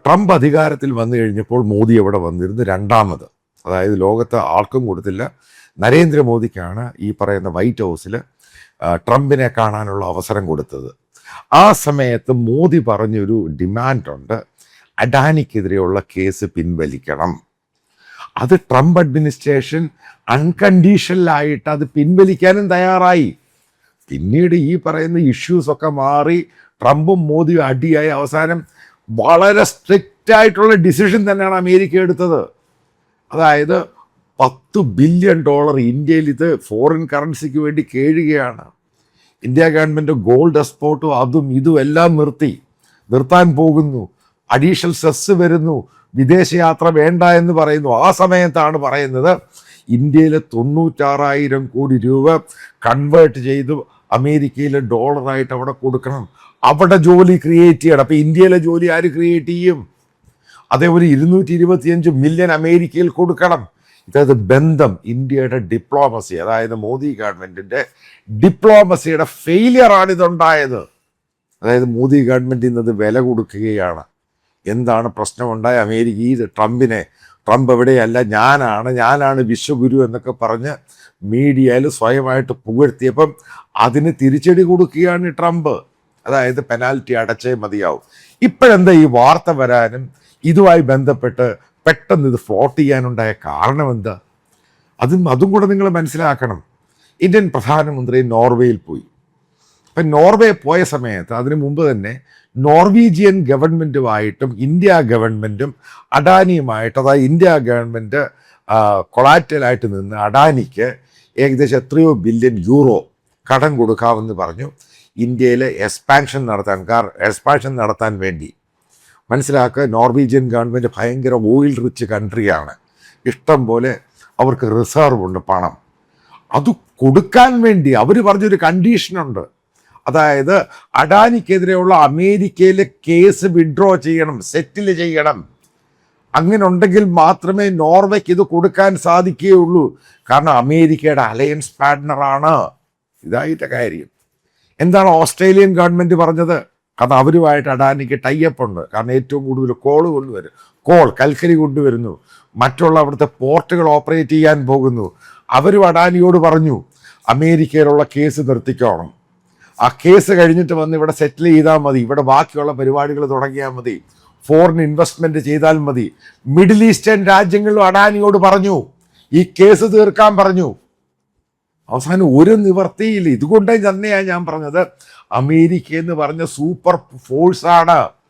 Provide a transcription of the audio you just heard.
Trump അധികാരത്തിൽ വന്നു കഴിഞ്ഞപ്പോൾ മോദി അവിടെ വന്നിരുന്നു രണ്ടാമത്. അതായത് ലോകത്ത് ആർക്കും കൊടുത്തില്ല. നരേന്ദ്രമോദിക്കാണ് ഈ പറയുന്ന വൈറ്റ് ഹൗസിൽ ട്രംപിനെ കാണാനുള്ള അവസരം കൊടുത്തത്. ആ സമയത്ത് മോദി പറഞ്ഞൊരു ഡിമാൻഡുണ്ട്, അഡാനിക്കെതിരെയുള്ള കേസ് പിൻവലിക്കണം. അത് ട്രംപ് അഡ്മിനിസ്ട്രേഷൻ അൺകണ്ടീഷണലായിട്ട് അത് പിൻവലിക്കാനും തയ്യാറായി. പിന്നീട് ഈ പറയുന്ന ഇഷ്യൂസൊക്കെ മാറി ട്രംപും മോദിയും അടിയായി. അവസാനം വളരെ സ്ട്രിക്റ്റ് ആയിട്ടുള്ള ഡിസിഷൻ തന്നെയാണ് അമേരിക്ക എടുത്തത്. അതായത് $10 ബില്യൺ ഇന്ത്യയിൽ ഇത് ഫോറിൻ കറൻസിക്ക് വേണ്ടി കേഴുകയാണ്. ഇന്ത്യ ഗവൺമെൻറ് ഗോൾഡ് എക്സ്പോർട്ടും അതും ഇതും എല്ലാം നിർത്താൻ പോകുന്നു. അഡീഷണൽ സെസ് വരുന്നു. വിദേശയാത്ര വേണ്ട എന്ന് പറയുന്നു. ആ സമയത്താണ് പറയുന്നത് ഇന്ത്യയിലെ 96,000 കോടി രൂപ കൺവേർട്ട് ചെയ്ത് അമേരിക്കയിലെ ഡോളറായിട്ട് അവിടെ കൊടുക്കണം, അവിടെ ജോലി ക്രിയേറ്റ് ചെയ്യണം. അപ്പോൾ ഇന്ത്യയിലെ ജോലി ആര് ക്രിയേറ്റ് ചെയ്യും? അതേപോലെ 225 മില്യൺ അമേരിക്കയിൽ കൊടുക്കണം. ഇതായത് ബന്ധം, ഇന്ത്യയുടെ ഡിപ്ലോമസി, അതായത് മോദി ഗവൺമെൻറ്റിൻ്റെ ഡിപ്ലോമസിയുടെ ഫെയിലിയറാണ് ഇതുണ്ടായത്. അതായത് മോദി ഗവൺമെൻറ് ഇന്നത് വില കൊടുക്കുകയാണ്. എന്താണ് പ്രശ്നമുണ്ടായ അമേരിക്ക ഈ ട്രംപ് എവിടെയല്ല, ഞാനാണ് വിശ്വഗുരു എന്നൊക്കെ പറഞ്ഞ് മീഡിയയിൽ സ്വയമായിട്ട് പുകഴ്ത്തിയപ്പം അതിന് തിരിച്ചടി കൊടുക്കുകയാണ് ട്രംപ്. അതായത് പെനാൽറ്റി അടച്ചേ മതിയാവും. ഇപ്പോഴെന്താ ഈ വാർത്ത വരാനും ഇതുമായി ബന്ധപ്പെട്ട് പെട്ടെന്ന് ഇത് ഫ്ലോട്ട് ചെയ്യാനുണ്ടായ കാരണം എന്താ? അതും കൂടെ നിങ്ങൾ മനസ്സിലാക്കണം. ഇന്ത്യൻ പ്രധാനമന്ത്രി നോർവേയിൽ പോയി. അപ്പം നോർവേ പോയ സമയത്ത് അതിനു മുമ്പ് തന്നെ നോർവീജിയൻ ഗവൺമെൻറ്റുമായിട്ടും ഇന്ത്യ ഗവൺമെൻറ്റും അഡാനിയുമായിട്ട്, അതായത് ഇന്ത്യ ഗവൺമെൻറ് കൊളാറ്റലായിട്ട് നിന്ന് അഡാനിക്ക് ഏകദേശം എത്രയോ ബില്യൺ യൂറോ കടം കൊടുക്കാമെന്ന് പറഞ്ഞു ഇന്ത്യയിൽ എക്സ്പാൻഷൻ നടത്താൻ വേണ്ടി. മനസ്സിലാക്കുക, നോർവീജിയൻ ഗവൺമെൻറ് ഭയങ്കര ഓയിൽ റിച്ച് കൺട്രിയാണ്. ഇഷ്ടം പോലെ അവർക്ക് റിസർവ് ഉണ്ട്, പണം. അത് കൊടുക്കാൻ വേണ്ടി അവർ പറഞ്ഞൊരു കണ്ടീഷനുണ്ട്. അതായത് അഡാനിക്കെതിരെയുള്ള അമേരിക്കയിലെ കേസ് വിഡ്രോ ചെയ്യണം, സെറ്റിൽ ചെയ്യണം. അങ്ങനെ ഉണ്ടെങ്കിൽ മാത്രമേ നോർവേക്ക് ഇത് കൊടുക്കാൻ സാധിക്കുകയുള്ളൂ. കാരണം അമേരിക്കയുടെ അലയൻസ് പാർട്ട്ണറാണ്. ഇതായിട്ട് കാര്യം. എന്താണ് ഓസ്ട്രേലിയൻ ഗവൺമെൻറ് പറഞ്ഞത്? കാരണം അവരുമായിട്ട് അഡാനിക്ക് ടൈപ്പ് ഉണ്ട്. കാരണം ഏറ്റവും കൂടുതൽ കൽക്കരി കൊണ്ടുവരുന്നു, മറ്റുള്ള അവിടുത്തെ പോർട്ടുകൾ ഓപ്പറേറ്റ് ചെയ്യാൻ പോകുന്നു. അവരും അഡാനിയോട് പറഞ്ഞു അമേരിക്കയിലുള്ള കേസ് നിർത്തിക്കോണം. ആ കേസ് കഴിഞ്ഞിട്ട് വന്ന് ഇവിടെ സെറ്റിൽ ചെയ്താൽ മതി, ഇവിടെ ബാക്കിയുള്ള പരിപാടികൾ തുടങ്ങിയാൽ മതി, ഫോറിൻ ഇൻവെസ്റ്റ്മെൻറ്റ് ചെയ്താൽ മതി. മിഡിൽ ഈസ്റ്റേൺ രാജ്യങ്ങളിലും അഡാനിയോട് പറഞ്ഞു ഈ കേസ് തീർക്കാൻ പറഞ്ഞു. അവസാനം ഒരു നിവർത്തിയില്ല. ഇതുകൊണ്ട് തന്നെയാണ് ഞാൻ പറഞ്ഞത് അമേരിക്ക എന്ന് പറഞ്ഞ സൂപ്പർ ഫോഴ്സാണ്.